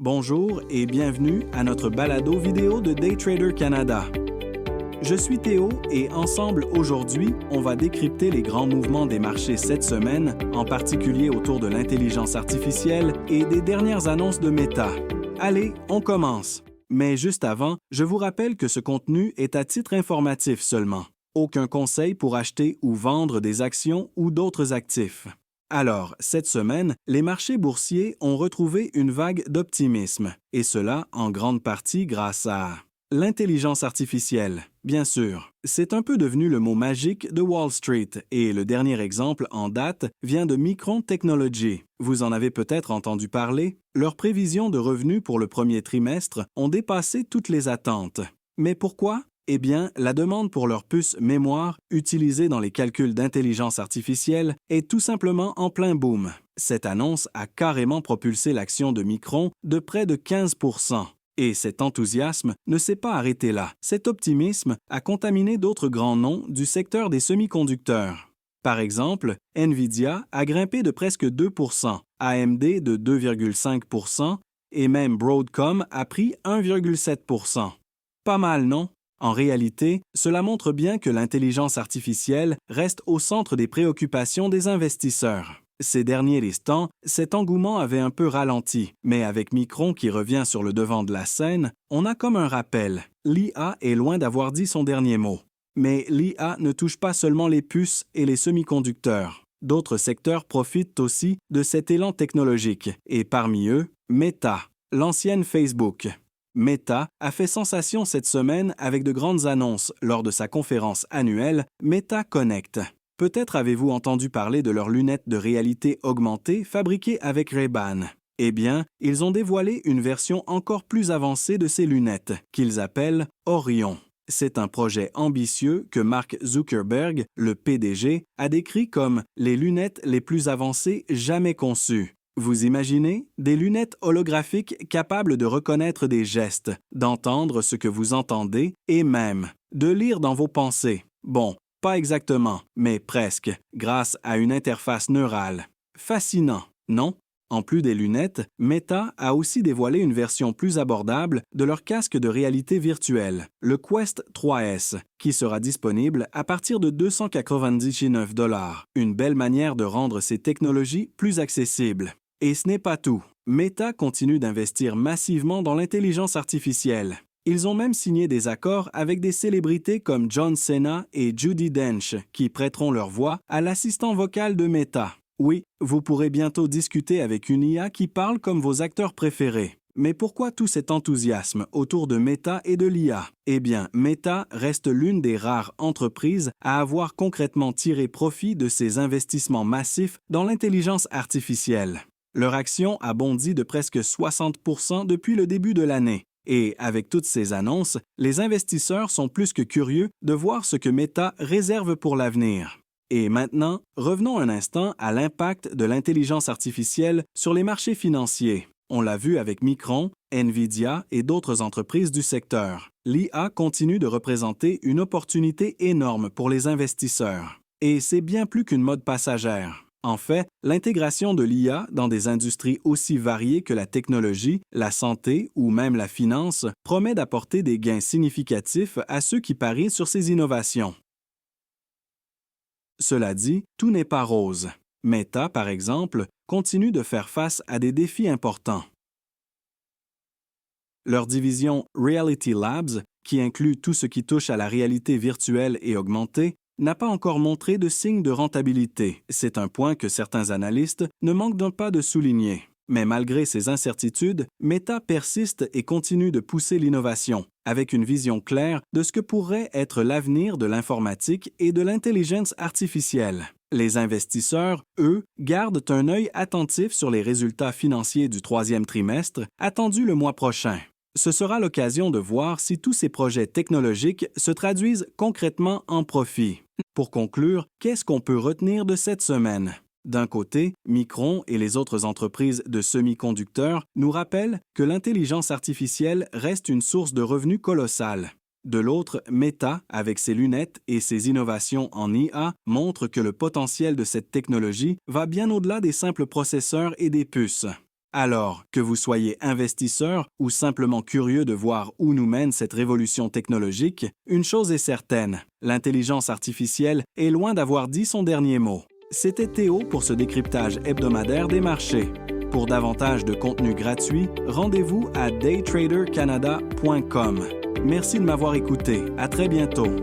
Bonjour et bienvenue à notre balado vidéo de Daytrader Canada. Je suis Théo et ensemble aujourd'hui, on va décrypter les grands mouvements des marchés cette semaine, en particulier autour de l'intelligence artificielle et des dernières annonces de Meta. Allez, on commence! Mais juste avant, je vous rappelle que ce contenu est à titre informatif seulement. Aucun conseil pour acheter ou vendre des actions ou d'autres actifs. Alors, cette semaine, les marchés boursiers ont retrouvé une vague d'optimisme, et cela en grande partie grâce à l'intelligence artificielle. Bien sûr, c'est un peu devenu le mot magique de Wall Street, et le dernier exemple en date vient de Micron Technology. Vous en avez peut-être entendu parler. Leurs prévisions de revenus pour le premier trimestre ont dépassé toutes les attentes. Mais pourquoi? Eh bien, la demande pour leurs puces mémoire, utilisées dans les calculs d'intelligence artificielle, est tout simplement en plein boom. Cette annonce a carrément propulsé l'action de Micron de près de 15%. Et cet enthousiasme ne s'est pas arrêté là. Cet optimisme a contaminé d'autres grands noms du secteur des semi-conducteurs. Par exemple, Nvidia a grimpé de presque 2%, AMD de 2,5% et même Broadcom a pris 1,7%. Pas mal, non? En réalité, cela montre bien que l'intelligence artificielle reste au centre des préoccupations des investisseurs. Ces derniers listants, cet engouement avait un peu ralenti, mais avec Micron qui revient sur le devant de la scène, on a comme un rappel. L'IA est loin d'avoir dit son dernier mot. Mais l'IA ne touche pas seulement les puces et les semi-conducteurs. D'autres secteurs profitent aussi de cet élan technologique, et parmi eux, Meta, l'ancienne Facebook. Meta a fait sensation cette semaine avec de grandes annonces lors de sa conférence annuelle Meta Connect. Peut-être avez-vous entendu parler de leurs lunettes de réalité augmentée fabriquées avec Ray-Ban. Eh bien, ils ont dévoilé une version encore plus avancée de ces lunettes, qu'ils appellent Orion. C'est un projet ambitieux que Mark Zuckerberg, le PDG, a décrit comme les lunettes les plus avancées jamais conçues. Vous imaginez des lunettes holographiques capables de reconnaître des gestes, d'entendre ce que vous entendez et même de lire dans vos pensées. Bon, pas exactement, mais presque, grâce à une interface neurale. Fascinant, non? En plus des lunettes, Meta a aussi dévoilé une version plus abordable de leur casque de réalité virtuelle, le Quest 3S, qui sera disponible à partir de 299 $. Une belle manière de rendre ces technologies plus accessibles. Et ce n'est pas tout. Meta continue d'investir massivement dans l'intelligence artificielle. Ils ont même signé des accords avec des célébrités comme John Cena et Judi Dench, qui prêteront leur voix à l'assistant vocal de Meta. Oui, vous pourrez bientôt discuter avec une IA qui parle comme vos acteurs préférés. Mais pourquoi tout cet enthousiasme autour de Meta et de l'IA? Eh bien, Meta reste l'une des rares entreprises à avoir concrètement tiré profit de ces investissements massifs dans l'intelligence artificielle. Leur action a bondi de presque 60% depuis le début de l'année. Et avec toutes ces annonces, les investisseurs sont plus que curieux de voir ce que Meta réserve pour l'avenir. Et maintenant, revenons un instant à l'impact de l'intelligence artificielle sur les marchés financiers. On l'a vu avec Micron, Nvidia et d'autres entreprises du secteur. L'IA continue de représenter une opportunité énorme pour les investisseurs. Et c'est bien plus qu'une mode passagère. En fait, l'intégration de l'IA dans des industries aussi variées que la technologie, la santé ou même la finance promet d'apporter des gains significatifs à ceux qui parient sur ces innovations. Cela dit, tout n'est pas rose. Meta, par exemple, continue de faire face à des défis importants. Leur division Reality Labs, qui inclut tout ce qui touche à la réalité virtuelle et augmentée, n'a pas encore montré de signe de rentabilité. C'est un point que certains analystes ne manquent donc pas de souligner. Mais malgré ces incertitudes, Meta persiste et continue de pousser l'innovation, avec une vision claire de ce que pourrait être l'avenir de l'informatique et de l'intelligence artificielle. Les investisseurs, eux, gardent un œil attentif sur les résultats financiers du troisième trimestre, attendus le mois prochain. Ce sera l'occasion de voir si tous ces projets technologiques se traduisent concrètement en profit. Pour conclure, qu'est-ce qu'on peut retenir de cette semaine? D'un côté, Micron et les autres entreprises de semi-conducteurs nous rappellent que l'intelligence artificielle reste une source de revenus colossale. De l'autre, Meta, avec ses lunettes et ses innovations en IA, montre que le potentiel de cette technologie va bien au-delà des simples processeurs et des puces. Alors, que vous soyez investisseur ou simplement curieux de voir où nous mène cette révolution technologique, une chose est certaine, l'intelligence artificielle est loin d'avoir dit son dernier mot. C'était Théo pour ce décryptage hebdomadaire des marchés. Pour davantage de contenu gratuit, rendez-vous à daytradercanada.com. Merci de m'avoir écouté. À très bientôt.